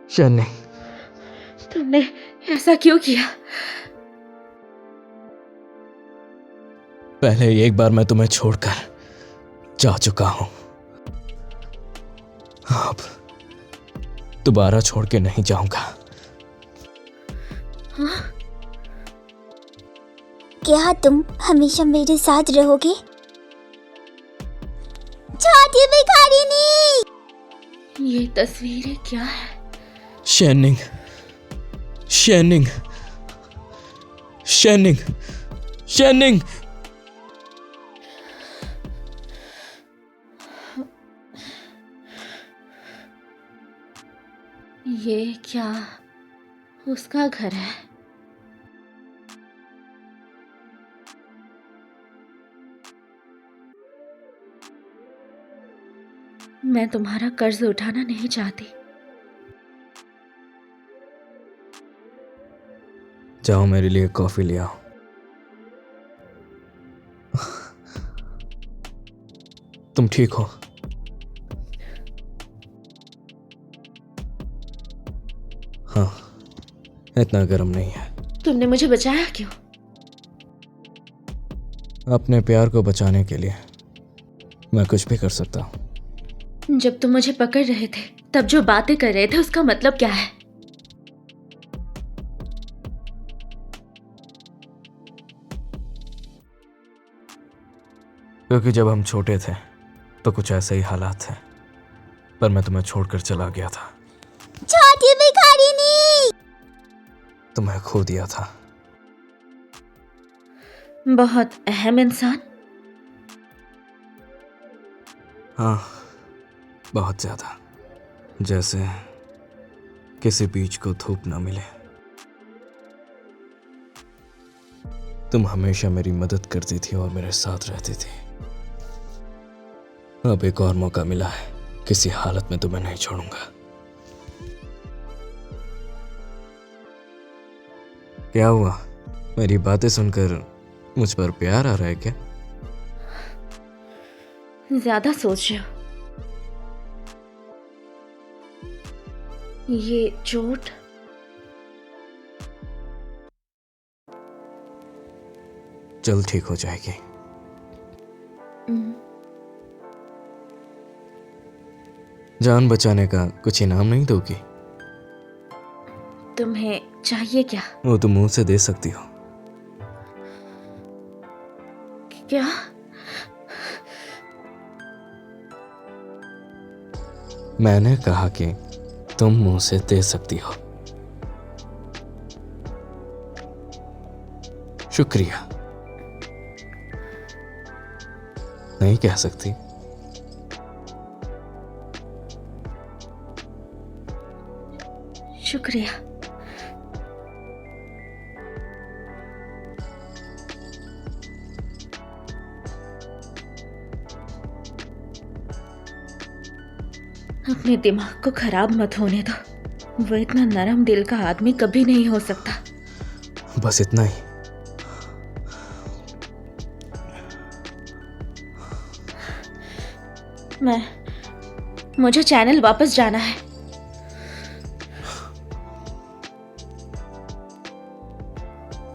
शन्नी, तुमने ऐसा क्यों किया? पहले एक बार मैं तुम्हें छोड़कर जा चुका हूं, अब दोबारा छोड़ के नहीं जाऊंगा। हाँ? क्या तुम हमेशा मेरे साथ रहोगे? छोटी भिखारिनी! ये तस्वीरें क्या है? शैनिंग, शैनिंग, शैनिंग, शैनिंग! ये क्या उसका घर है? मैं तुम्हारा कर्ज उठाना नहीं चाहती। जाओ मेरे लिए कॉफी ले आओ। तुम ठीक हो? हाँ, इतना गर्म नहीं है। तुमने मुझे बचाया क्यों? अपने प्यार को बचाने के लिए मैं कुछ भी कर सकता हूँ। जब तुम मुझे पकड़ रहे थे तब जो बातें कर रहे थे उसका मतलब क्या है? क्योंकि जब हम छोटे थे तो कुछ ऐसे ही हालात थे, पर मैं तुम्हें छोड़कर चला गया था। छोटी भिखारिनी! तुम्हें खो दिया था। बहुत अहम इंसान। हाँ, बहुत ज्यादा। जैसे किसी बीज को धूप ना मिले। तुम हमेशा मेरी मदद करती थी और मेरे साथ रहती थी। अब एक और मौका मिला है, किसी हालत में तुम्हें नहीं छोड़ूंगा। क्या हुआ? मेरी बातें सुनकर मुझ पर प्यार आ रहा है क्या? ज्यादा सोच रहे हो। ये चोट जल्द ठीक हो जाएगी। जान बचाने का कुछ इनाम नहीं दोगी? तुम्हें चाहिए क्या? वो तुम मुंह से दे सकती हो। क्या? मैंने कहा कि तुम मुंह से दे सकती हो। शुक्रिया। नहीं कह सकती? शुक्रिया। अपने दिमाग को खराब मत होने दो। वो इतना नरम दिल का आदमी कभी नहीं हो सकता। बस इतना ही। मुझे चैनल वापस जाना है।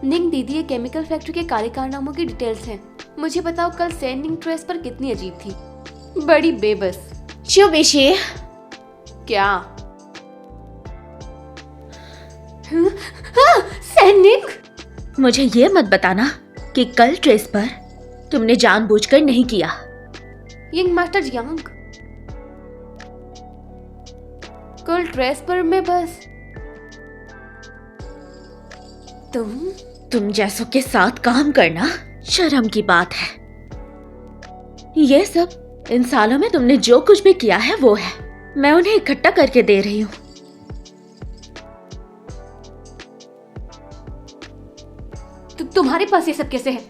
निंग दीदी, ये केमिकल फैक्ट्री के काले कारनामों की डिटेल्स हैं। मुझे बताओ कल सेंडिंग ट्रेस पर कितनी अजीब थी। बड़ी बेबस। शुभिशी, क्या? सेंडिंग? मुझे ये मत बताना कि कल ट्रेस पर तुमने जानबूझकर नहीं किया। यंग मास्टर यंग, कल ट्रेस पर मैं बस तुम जैसों के साथ काम करना शर्म की बात है। ये सब इन सालों में तुमने जो कुछ भी किया है वो है। मैं उन्हें इकट्ठा करके दे रही हूँ। तुम्हारे पास ये सब कैसे है?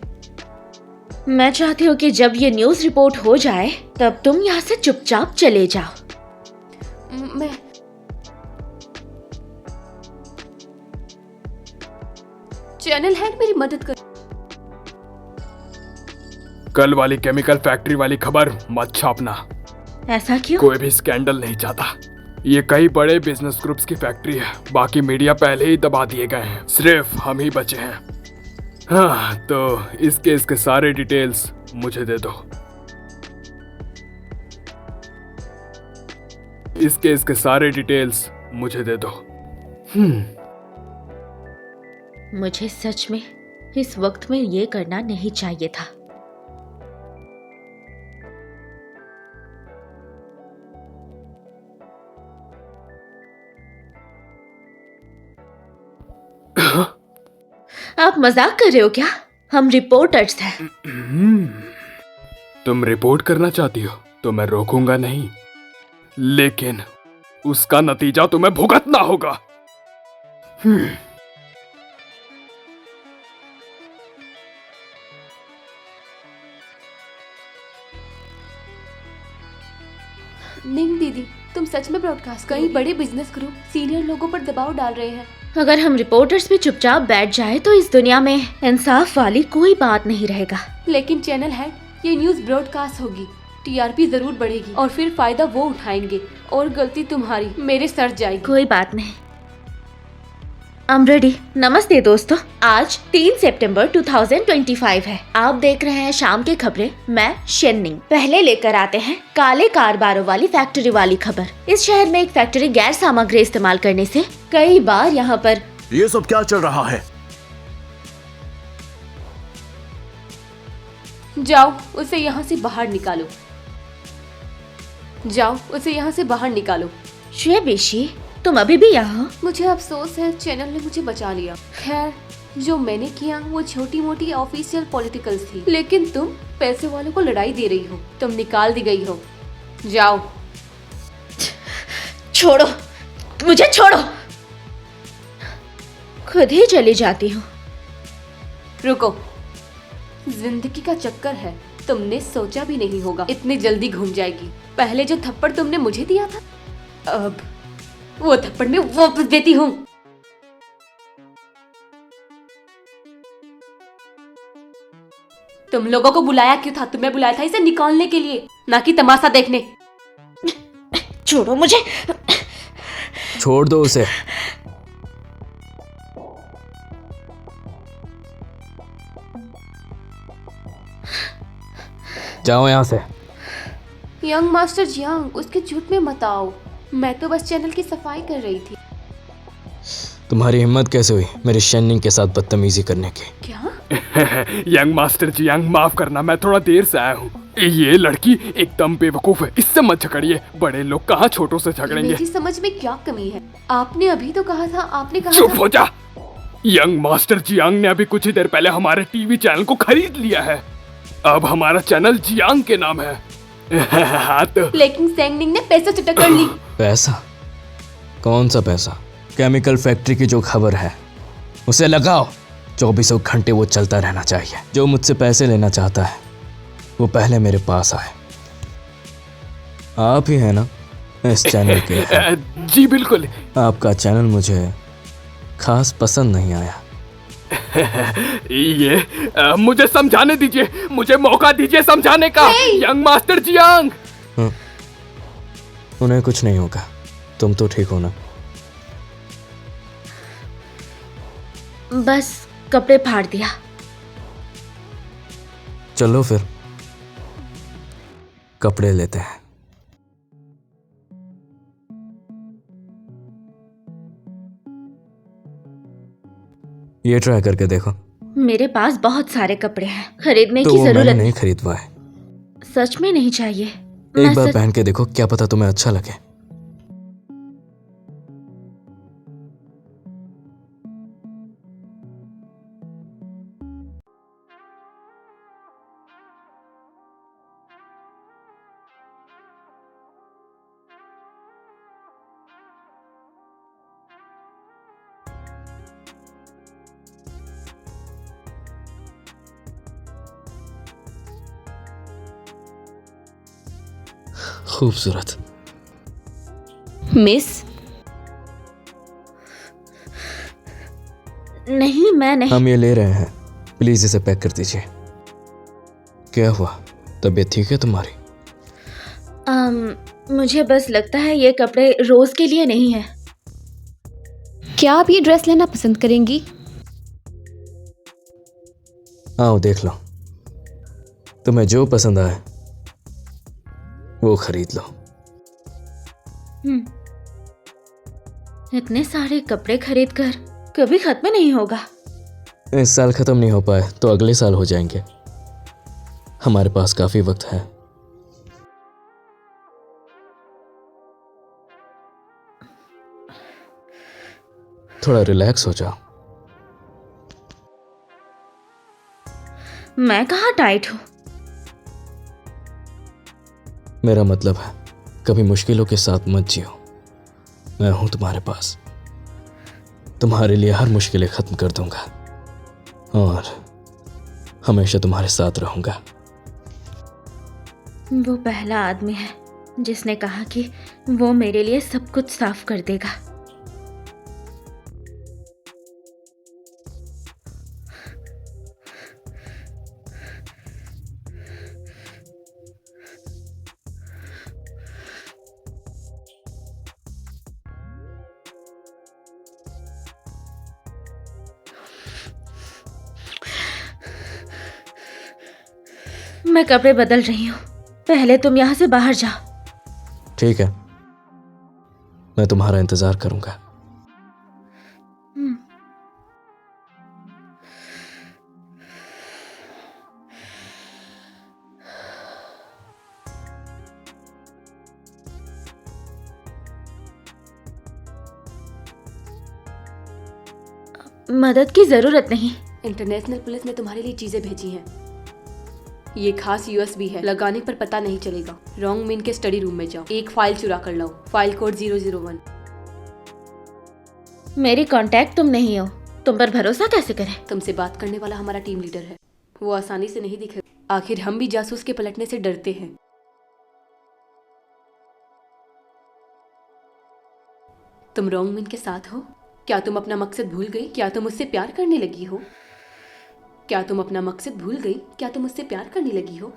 मैं चाहती हूँ कि जब ये न्यूज़ रिपोर्ट हो जाए तब तुम यहाँ से चुपचाप चले जाओ। मैं चैनल हेड मेरी मदद कर। कल वाली केमिकल फैक्ट्री वाली खबर मत छापना। ऐसा क्यों? कोई भी स्कैंडल नहीं चाहता। ये कई बड़े बिजनेस ग्रुप्स की फैक्ट्री है, बाकी मीडिया पहले ही दबा दिए गए हैं, सिर्फ हम ही बचे हैं। हाँ, तो इस केस के सारे डिटेल्स मुझे दे दो। इस केस के सारे डिटेल्स मुझे दे दो। मुझे सच में इस वक्त में ये करना नहीं चाहिए था। आप मजाक कर रहे हो क्या? हम रिपोर्टर्स हैं। तुम रिपोर्ट करना चाहती हो तो मैं रोकूंगा नहीं, लेकिन उसका नतीजा तुम्हें भुगतना होगा। निंग दीदी, तुम सच में ब्रॉडकास्ट कई बड़े बिजनेस ग्रुप सीनियर लोगों पर दबाव डाल रहे हैं। अगर हम रिपोर्टर्स भी चुपचाप बैठ जाए तो इस दुनिया में इंसाफ वाली कोई बात नहीं रहेगा। लेकिन चैनल हेड, ये न्यूज ब्रॉडकास्ट होगी, टीआरपी जरूर बढ़ेगी और फिर फायदा वो उठाएंगे और गलती तुम्हारी मेरे सर जाएगी। कोई बात नहीं, I'm ready। नमस्ते दोस्तों, आज 3 सितंबर 2025 है। आप देख रहे हैं शाम की खबरें। मैं शेननिंग। पहले लेकर आते हैं काले कारोबारों वाली फैक्ट्री वाली खबर। इस शहर में एक फैक्ट्री गैर सामग्री इस्तेमाल करने से कई बार यहाँ पर ये सब क्या चल रहा है? जाओ उसे यहाँ से बाहर निकालो। जाओ उसे यहाँ से बाहर निकालो। श्वेबेशी, तुम अभी भी यहाँ हो? मुझे अफसोस है, चैनल ने मुझे बचा लिया। खैर, जो मैंने किया वो छोटी मोटी ऑफिशियल पॉलिटिकल्स थी, लेकिन तुम पैसे वालों को लड़ाई दे रही हो। तुम निकाल दी गई हो। जाओ। छोड़ो मुझे, छोड़ो। खुद ही चली जाती हूँ। रुको, जिंदगी का चक्कर है, तुमने सोचा भी नहीं होगा इतनी जल्दी घूम जाएगी। पहले जो थप्पड़ तुमने मुझे दिया था, अब वो थप्पड़ मैं वापस देती हूँ। तुम लोगों को बुलाया क्यों था? तुम्हें बुलाया था इसे निकालने के लिए, ना कि तमाशा देखने। छोड़ो मुझे। छोड़ दो उसे। जाओ यहाँ से। यंग मास्टर जियांग, उसके झूठ में मत आओ। मैं तो बस चैनल की सफाई कर रही थी। तुम्हारी हिम्मत कैसे हुई मेरे शेननिंग के साथ बदतमीजी करने की? क्या? यंग मास्टर जियांग, माफ करना, मैं थोड़ा देर से आया हूँ। ये लड़की एकदम बेवकूफ है, इससे मत झगड़िए। बड़े लोग कहाँ छोटों से झगड़ेंगे। मेरी समझ में क्या कमी है? आपने अभी तो कहा था, आपने कहा चुप था। हो जा। यंग मास्टर जियांग ने अभी कुछ ही देर पहले हमारे टीवी चैनल को खरीद लिया है। अब हमारा चैनल जियांग के नाम है। हाँ तो। लेकिन सेंगनिंग ने पैसे चटक कर ली। पैसा? कौन सा पैसा? केमिकल फैक्ट्री की जो खबर है उसे लगाओ। 24 घंटे वो चलता रहना चाहिए। जो मुझसे पैसे लेना चाहता है वो पहले मेरे पास आए। आप ही है ना इस चैनल के? जी बिल्कुल। आपका चैनल मुझे खास पसंद नहीं आया। ये मुझे समझाने दीजिए, मुझे मौका दीजिए समझाने का। Young master Jiang. उन्हें कुछ नहीं होगा, तुम तो ठीक हो ना? बस कपड़े फाड़ दिया। चलो फिर कपड़े लेते हैं। ये ट्राई करके देखो। मेरे पास बहुत सारे कपड़े हैं, खरीदने तो की वो मैंने जरूरत नहीं खरीदवाए। सच में नहीं चाहिए। एक मैं बार सच- पहन के देखो, क्या पता तुम्हें अच्छा लगे। खूबसूरत। मिस, नहीं मैं नहीं। हम ये ले रहे हैं, प्लीज इसे पैक कर दीजिए। क्या हुआ, तबीयत ठीक है तुम्हारी? मुझे बस लगता है ये कपड़े रोज के लिए नहीं है। क्या आप ये ड्रेस लेना पसंद करेंगी? आओ देख लो, तुम्हें जो पसंद आए वो खरीद लो। इतने सारे कपड़े खरीदकर कभी खत्म नहीं होगा। इस साल खत्म नहीं हो पाए तो अगले साल हो जाएंगे। हमारे पास काफी वक्त है। थोड़ा रिलैक्स हो जाओ। मैं कहाँ टाइट हूँ? मेरा मतलब है कभी मुश्किलों के साथ मत जियो। मैं हूं तुम्हारे पास, तुम्हारे लिए हर मुश्किलें खत्म कर दूंगा और हमेशा तुम्हारे साथ रहूंगा। वो पहला आदमी है जिसने कहा कि वो मेरे लिए सब कुछ साफ कर देगा। मैं कपड़े बदल रही हूँ, पहले तुम यहाँ से बाहर जाओ। ठीक है, मैं तुम्हारा इंतजार करूंगा। मदद की जरूरत नहीं। इंटरनेशनल पुलिस ने तुम्हारे लिए चीजें भेजी हैं। ये खास यूएसबी है, लगाने पर पता नहीं चलेगा। रॉन्ग मिन के स्टडी रूम में जाओ, एक फाइल चुरा कर लाओ, फाइल कोड 001। मेरी कांटेक्ट तुम नहीं हो, तुम पर भरोसा कैसे करें? तुमसे बात करने वाला हमारा टीम लीडर है, वो आसानी से नहीं दिखेगा। आखिर हम भी जासूस के पलटने से डरते हैं। तुम रॉन्ग मिन के साथ हो? क्या तुम अपना मकसद भूल गई? क्या तुम उससे प्यार करने लगी हो? क्या तुम अपना मकसद भूल गई? क्या तुम उससे प्यार करने लगी हो?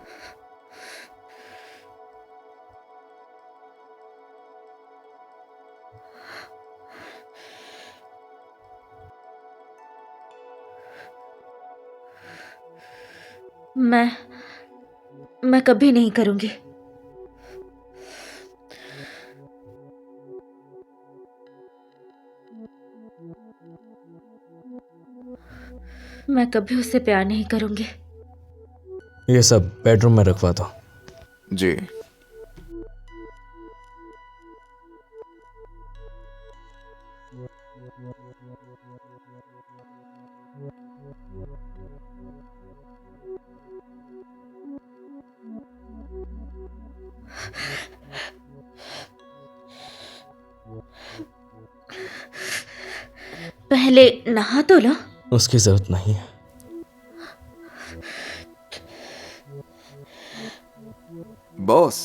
मैं कभी नहीं करूंगी। मैं कभी उससे प्यार नहीं करूंगी। ये सब बेडरूम में रखवा दो। जी। पहले नहा तो लो। उसकी जरूरत नहीं है। बॉस,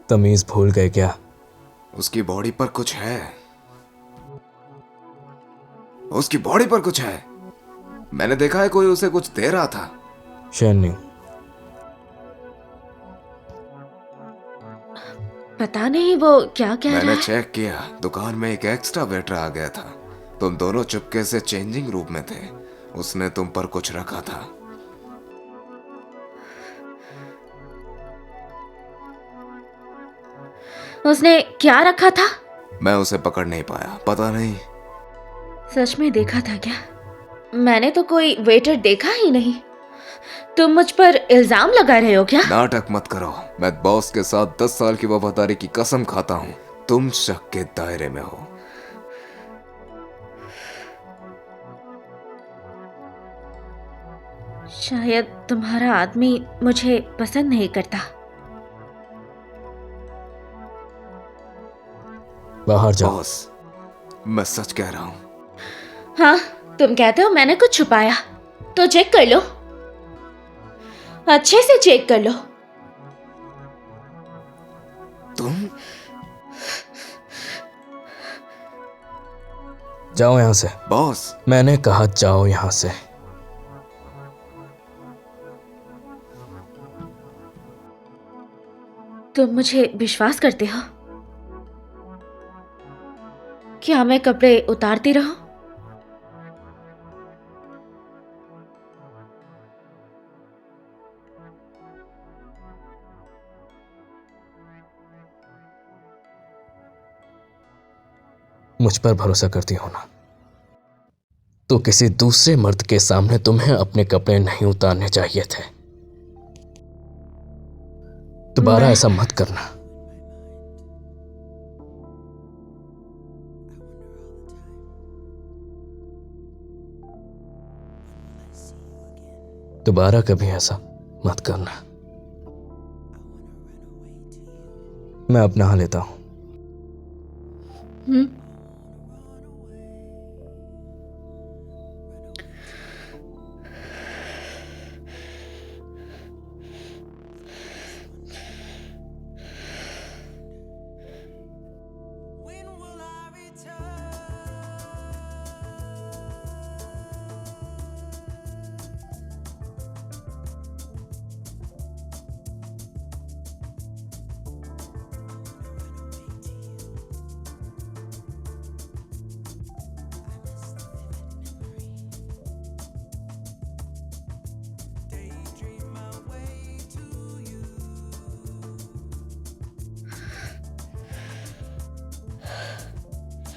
तमीज भूल गए क्या? उसकी बॉडी पर कुछ है। उसकी बॉडी पर कुछ है। मैंने देखा है कोई उसे कुछ दे रहा था। शैनी, पता नहीं वो क्या कह रहा मैंने है। चेक किया, दुकान में एक एक्स्ट्रा वेटर आ गया था। तुम दोनों चुपके से चेंजिंग रूम में थे। उसने तुम पर कुछ रखा था। उसने क्या रखा था? मैं उसे पकड़ नहीं पाया, पता नहीं। सच में देखा था क्या? मैंने तो कोई वेटर देखा ही नहीं। तुम मुझ पर इल्जाम लगा रहे हो क्या? नाटक मत करो। मैं बॉस के साथ 10 साल की वफादारी की कसम खाता हूँ। तुम शक के दायरे में हो। शायद तुम्हारा आदमी मुझे पसंद नहीं करता। बाहर जाओ। बॉस, मैं सच कह रहा हूँ। हाँ, तुम कहते हो मैंने कुछ छुपाया, तो चेक कर लो, अच्छे से चेक कर लो। तुम जाओ यहां से। बॉस, मैंने कहा जाओ यहां से। तुम मुझे विश्वास करते हो? क्या मैं कपड़े उतारती रहूं? मुझ पर भरोसा करती हो ना, तो किसी दूसरे मर्द के सामने तुम्हें अपने कपड़े नहीं उतारने चाहिए थे। दोबारा मैं- ऐसा मत करना। दोबारा कभी ऐसा मत करना। मैं अब नहा लेता हूं। हम्म।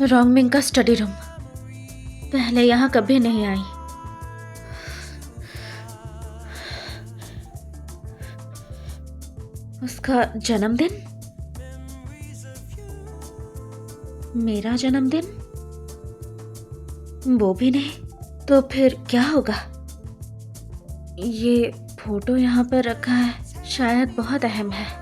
रोंगमिंग का स्टडी रूम। पहले यहाँ कभी नहीं आई। उसका जन्मदिन, मेरा जन्मदिन, वो भी नहीं। तो फिर क्या होगा? ये फोटो यहाँ पर रखा है, शायद बहुत अहम है।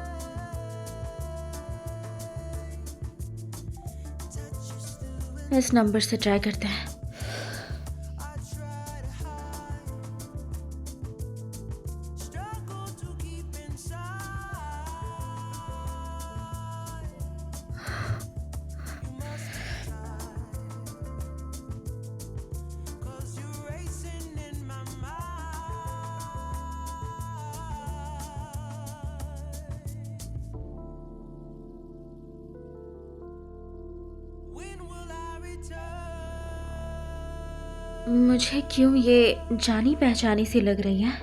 इस नंबर से ट्राई करते हैं। मुझे क्यों ये जानी पहचानी सी लग रही है।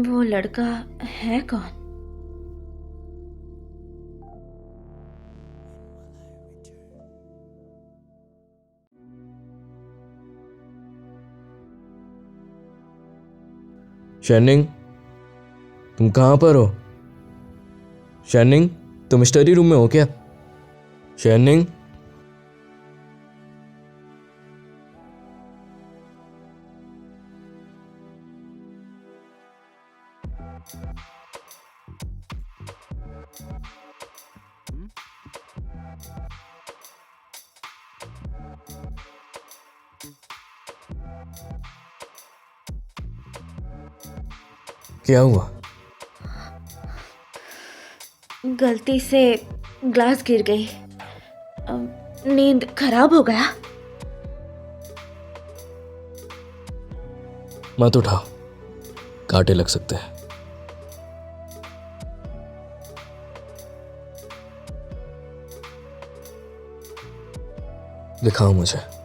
वो लड़का है कौन? शैनिंग, तुम कहां पर हो? शैनिंग, तुम स्टडी रूम में हो क्या? शैनिंग, क्या हुआ? गलती से ग्लास गिर गई। नींद खराब हो गया। मत उठाओ, कांटे लग सकते हैं। दिखाओ मुझे।